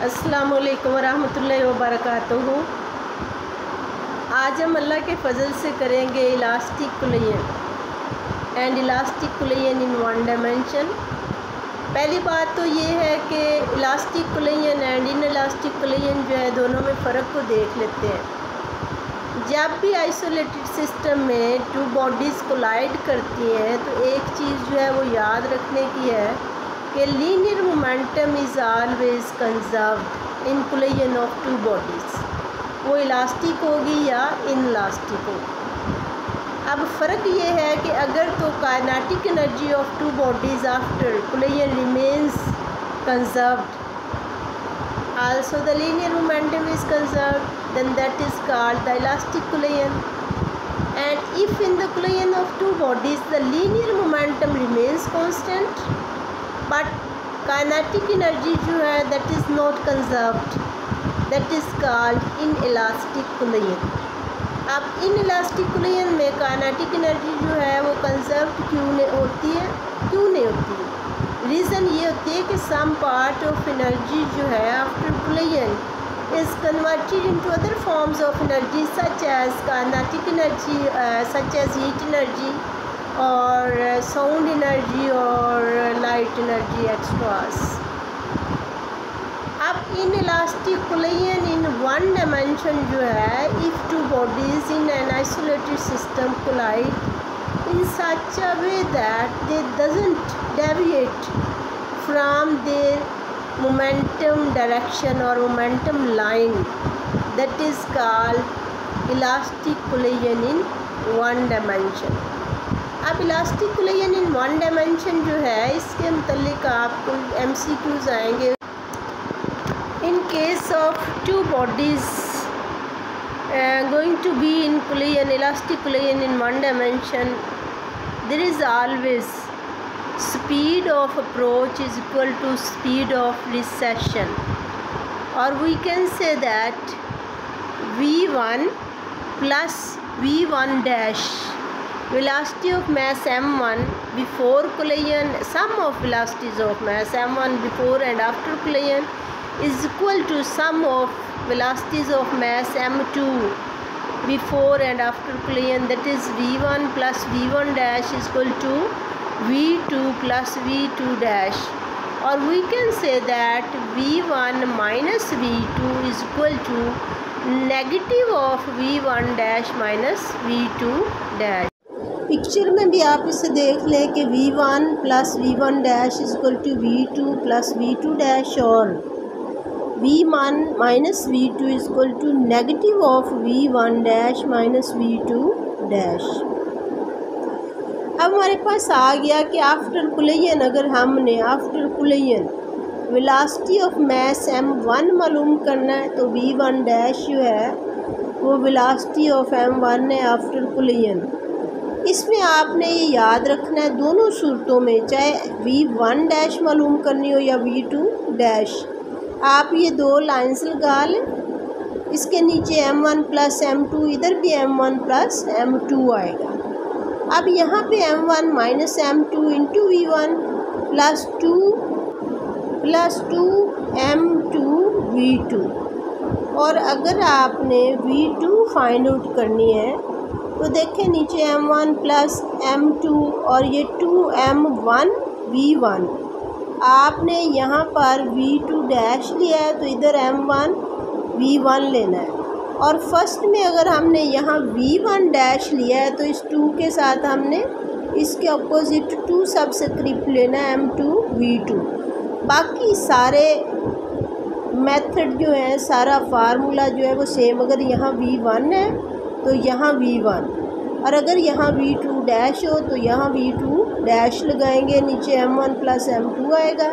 अस्सलामुअलैकुम वरहमतुल्लाहि वबरकातुहू। आज हम अल्लाह के फ़ज़ल से करेंगे elastic कुलियन and elastic collision in one dimension. पहली बात तो ये है कि इलास्टिक कुलियन एंड इन इलास्टिक कुलियन जो है दोनों में फ़र्क को देख लेते हैं। जब भी आइसोलेटेड सिस्टम में टू बॉडीज़ कोलाइड करती हैं तो एक चीज़ जो है वो याद रखने की है कि linear momentum is always conserved in कुलियन of to bodies. वो इलास्टिक होगी या इनलास्टिक होगी। अब फ़र्क ये है कि अगर तो kinetic energy of to bodies after कुलियन remains conserved, also the linear momentum is conserved, then that is called the elastic collision. And if in the collision of two bodies the linear momentum remains constant but kinetic energy जो है that is not conserved, that is called inelastic collision. अब inelastic collision में kinetic energy जो है वो conserved क्यों नहीं होती है? रीज़न ये होती है कि सम पार्ट ऑफ एनर्जी जो है after collision is converted into other forms of energy such as kinetic energy, such as heat energy और साउंड एनर्जी और लाइट एनर्जी एक्स्ट्रास। अब inelastic collision in one dimension जो है, if two bodies in an isolated system collide in such a way that they doesn't deviate from their momentum direction or momentum line, that is called elastic collision in one dimension. अब elastic collision इन one dimension जो है इसके मुतल्लिक आपको MCQs आएंगे। In case of to bodies going to be in collision, elastic collision in one dimension, there is always speed of approach is equal to speed of recession, or we can say that v1 plus v1 dash, velocity of mass m1 before collision, sum of velocities of mass m1 before and after collision is equal to sum of velocities of mass m2 before and after collision, that is v1 plus v1 dash is equal to v2 plus v2 dash, or we can say that v1 minus v2 is equal to negative of v1 dash minus v2 dash। Picture में भी आप इसे देख लें कि v1 plus v1 dash is equal to v2 plus v2 dash और v1 minus v2 is equal to negative of v1 dash minus v2 dash। अब हमारे पास आ गया कि आफ्टर कुलियन अगर हमने after कुलियन velocity of mass m1 मालूम करना है तो v1 डैश जो है वो वेलोसिटी ऑफ m1 है आफ्टर कुलियन। इसमें आपने ये याद रखना है दोनों सूरतों में, चाहे v1 डैश मालूम करनी हो या v2 डैश, आप ये दो लाइन्स लगा लें। इसके नीचे m1 प्लस m2, इधर भी m1 प्लस m2 आएगा। अब यहाँ पे m1 minus m2 into v1 plus two m2 v2, और अगर आपने v2 फाइंड आउट करनी है तो देखें नीचे m1 प्लस m2 और ये 2m1 v1, आपने यहाँ पर v2 डैश लिया है तो इधर m1 v1 लेना है, और फर्स्ट में अगर हमने यहाँ v1 डैश लिया है तो इस 2 के साथ हमने इसके अपोजिट 2 सबस्क्रिप्ट लेना है m2 v2। बाकी सारे मेथड जो है, सारा फार्मूला जो है वो सेम, अगर यहाँ v1 है तो यहाँ v1, और अगर यहाँ v2 डैश हो तो यहाँ v2 डैश लगाएंगे, नीचे m1 प्लस m2 आएगा,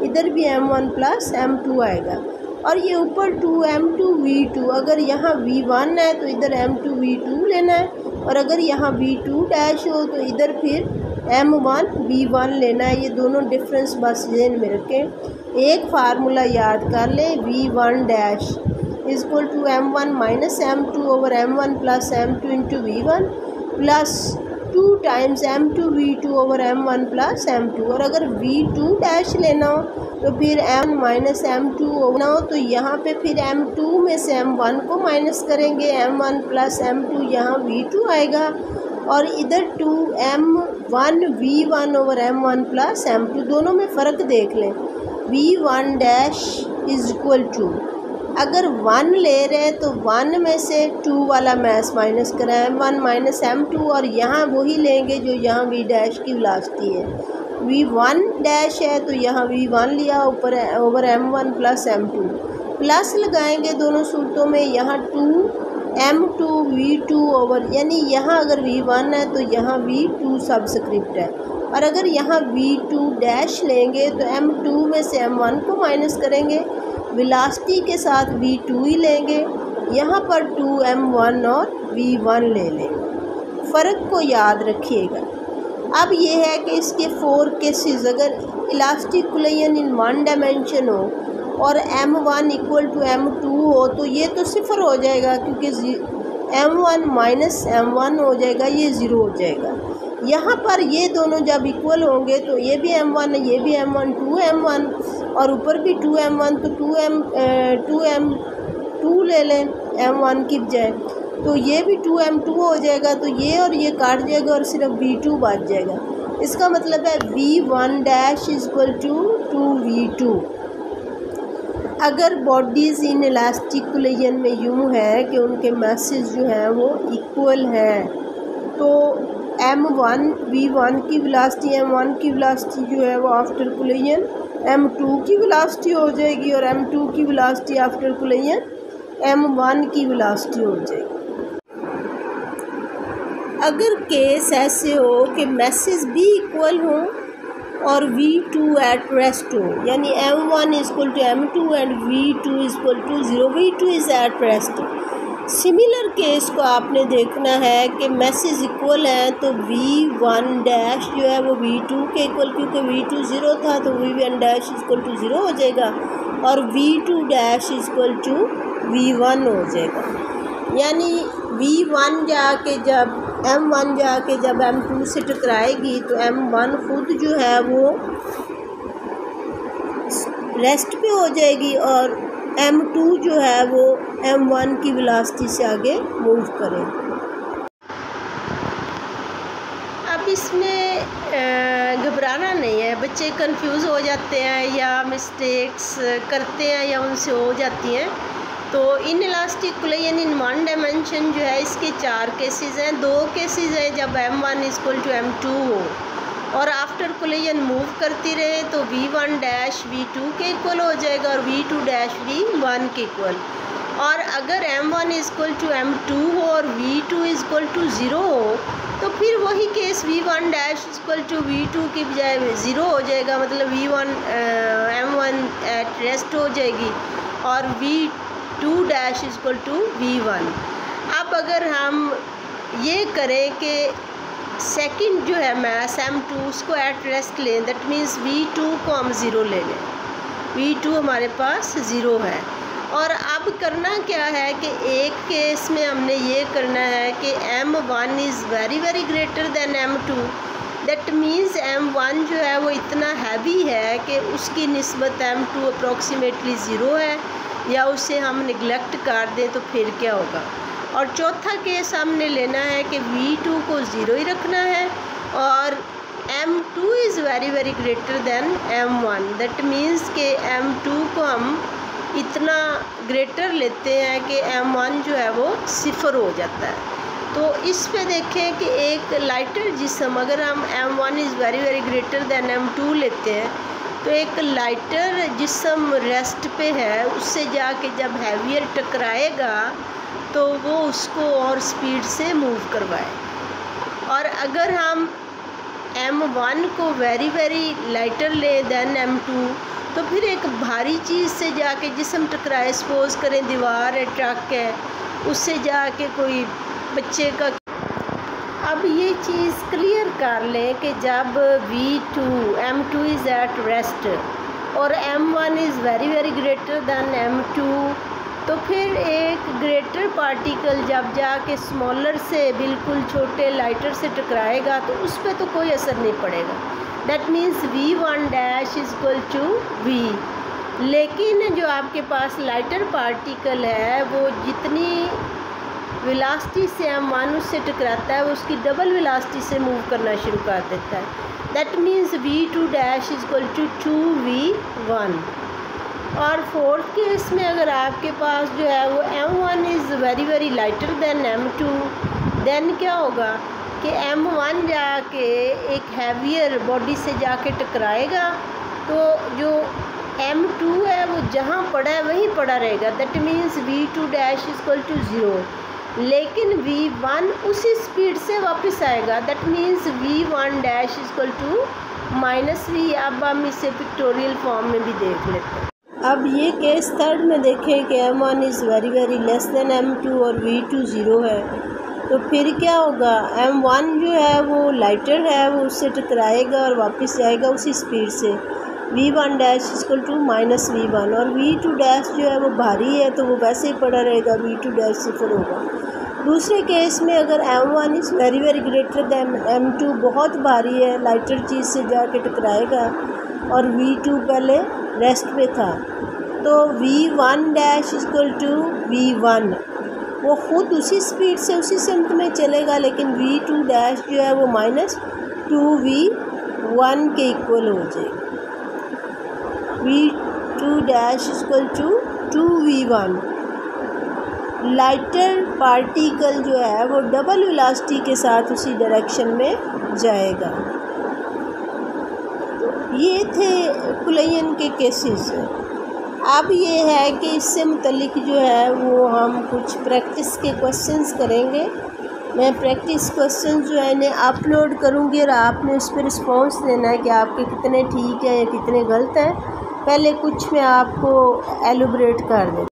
इधर भी m1 प्लस m2 आएगा, और ये ऊपर 2m2 v2, अगर यहाँ v1 है तो इधर m2 v2 लेना है, और अगर यहाँ v2 डैश हो तो इधर फिर m1 v1 लेना है। ये दोनों डिफरेंस बस ज़हन में रखें। एक फार्मूला याद कर लें, v1 dash is equal to m1 minus m2 over m1 plus m2 into v1 plus 2 times m2 v2 over m1 plus m2। और अगर v2 डैश लेना हो तो फिर m माइनस m2 होना हो, तो यहाँ पे फिर m2 में से m1 को माइनस करेंगे, m1 प्लस m2 यहाँ v2 आएगा। और इधर 2m1 v1 over m1 plus m2, दोनों में फ़र्क देख लें। v1 dash is equal to, अगर 1 ले रहे हैं तो 1 में से 2 वाला मैथ माइनस करें, m1 माइनस m2, और यहाँ वही लेंगे जो यहाँ v डैश की वेलोसिटी है। v1 डैश है तो यहाँ v1 लिया ऊपर over m1 plus m2, plus लगाएंगे दोनों सूरतों में, यहाँ 2m2 v2 ओवर, यानी यहाँ अगर v1 है तो यहाँ v2 सबस्क्रिप्ट है। और अगर यहाँ v2 डैश लेंगे तो m2 में से m1 को माइनस करेंगे, वेलोसिटी के साथ v2 ही लेंगे, यहाँ पर 2m1 और v1 ले लेंगे। फ़र्क को याद रखिएगा। अब ये है कि इसके 4 केसेस, अगर इलास्टिक कुलेयन इन 1 डायमेंशन हो और m1 इक्वल टू m2 हो तो ये तो 0 हो जाएगा, क्योंकि m1 माइनस m1 हो जाएगा, ये 0 हो जाएगा। यहाँ पर ये दोनों जब इक्वल होंगे तो ये भी m1 है, ये भी m1, 2m1 और ऊपर भी 2m1, तो 2m2 ले लें m1 की बजाय, तो ये भी 2m2 हो जाएगा। तो ये और ये काट जाएगा और सिर्फ v2 बच जाएगा। इसका मतलब है v1 dash is equal to 2v2। अगर बॉडीज़ इन इलास्टिक कुलेयन में यूँ है कि उनके मैसेज जो हैं वो इक्वल हैं, तो m1 v1 की वेलोसिटी, m1 की वेलोसिटी जो है वो आफ्टर कुलेयन m2 की वेलोसिटी हो जाएगी, और m2 की वेलोसिटी आफ्टर कुलेयन m1 की वेलोसिटी हो जाएगी। अगर केस ऐसे हो कि मैसेज भी इक्वल हो और v2 एट रेस्ट हो, यानी m1 is equal to m2 and v2 is equal to 0, v2 is at rest. Similar case को आपने देखना है कि मैसेज इक्वल हैं तो v1 डैश जो है वो v2 के इक्वल, क्योंकि v2 0 था तो v1 dash is equal to 0 हो जाएगा, और v2 dash is equal to v1 हो जाएगा। यानी v1 जाके जब m1 जाके जब m2 से टकराएगी तो m1 खुद जो है वो रेस्ट पे हो जाएगी, और m2 जो है वो m1 की वेलोसिटी से आगे मूव करेगी। अब इसमें घबराना नहीं है, बच्चे कंफ्यूज हो जाते हैं या मिस्टेक्स करते हैं या उनसे हो जाती हैं। तो इन इलास्टिक कुलेयन इन 1 डायमेंशन जो है इसके 4 केसेस हैं। 2 केसेस हैं जब m1 is equal to m2 हो और आफ्टर कुलेयन मूव करती रहे तो v1 डैश v2 के इक्वल हो जाएगा और v2 डैश v1 के इक्वल। और अगर m1 is equal to m2 हो और v2 इज इक्वल टू 0 हो तो फिर वही case v1 dash is equal to v2 की बजाय 0 हो जाएगा, मतलब m1 एट रेस्ट हो जाएगी और v2 dash is equal to v1। अब अगर हम ये करें कि सेकंड जो है मैथ m2 उसको एट रेस्ट लें, दैट मीन्स v2 को हम 0 ले लें, v2 हमारे पास 0 है। और अब करना क्या है कि एक केस में हमने ये करना है कि m1 is very very greater than m2, that means m1 जो है वो इतना हैवी है कि उसकी निस्बत m2 अप्रॉक्सीमेटली 0 है, या उसे हम निगलेक्ट कर दें तो फिर क्या होगा। और चौथा केस हमने लेना है कि v2 को 0 ही रखना है और m2 is very very greater than m1, that means कि m2 को हम इतना ग्रेटर लेते हैं कि m1 जो है वो 0 हो जाता है। तो इस पे देखें कि एक लाइटर जिस्म अगर हम m1 is very very greater than m2 लेते हैं तो एक लाइटर जिस्म रेस्ट पे है, उससे जाके जब हैवियर टकराएगा तो वो उसको और स्पीड से मूव करवाए। और अगर हम m1 को वेरी वेरी लाइटर ले देन m2 तो फिर एक भारी चीज़ से जाके जिस्म टकराए, सपोज़ करें दीवार है, ट्रक है, उससे जाके कोई बच्चे का। अब ये चीज़ क्लियर कर लें कि जब m2 इज़ एट रेस्ट और m1 is very very greater than m2 तो फिर एक ग्रेटर पार्टिकल जब जाके स्मॉलर से बिल्कुल छोटे लाइटर से टकराएगा तो उस पर तो कोई असर नहीं पड़ेगा। That means v1 dash is equal to v। लेकिन जो आपके पास लाइटर पार्टिकल है वो जितनी वेलोसिटी से m1 उससे टकराता है वो उसकी डबल वेलोसिटी से मूव करना शुरू कर देता है। That means v2 dash is equal to 2v1। और फोर्थ केस में अगर आपके पास जो है वो m1 is very very lighter than m2, then क्या होगा कि m1 जाके एक हैवियर बॉडी से जाके टकराएगा तो जो m2 है वो जहाँ पड़ा है वहीं पड़ा रहेगा। That means v2 dash is equal to 0। लेकिन v1 उसी स्पीड से वापस आएगा। That means v1 dash is equal to -v। अब हम इसे पिक्टोरियल फॉर्म में भी देख लेते हैं। अब ये केस थर्ड में देखें कि m1 is very very less than m2 और v2 0 है, तो फिर क्या होगा, m1 जो है वो लाइटर है, वो उससे टकराएगा और वापस जाएगा उसी स्पीड से। v1 dash equal to -v1 और v2 डैश जो है वो भारी है तो वो वैसे ही पड़ा रहेगा, v2 डैश 0 होगा। दूसरे केस में अगर m1 is very very greater than m2, बहुत भारी है, लाइटर चीज़ से जाके टकराएगा और v2 पहले रेस्ट पे था, तो v1 dash equal to v1 वो ख़ुद उसी स्पीड से उसी सिमत में चलेगा, लेकिन v2 डैश जो है वो -2v1 के इक्वल हो जाएगा। v2 dash equal to 2v1। Lighter particle जो है वो डबल वेलोसिटी के साथ उसी डायरेक्शन में जाएगा। ये थे कुलयन के केसेस। अब ये है कि इससे मुतल्लिक जो है वो हम कुछ प्रैक्टिस के क्वेश्चंस करेंगे। मैं प्रैक्टिस क्वेश्चन जो है इन्हें अपलोड करूँगी और आपने उस पर रिस्पॉन्स देना है कि आपके कितने ठीक हैं या कितने गलत हैं। पहले कुछ मैं आपको एलुबरेट कर दें।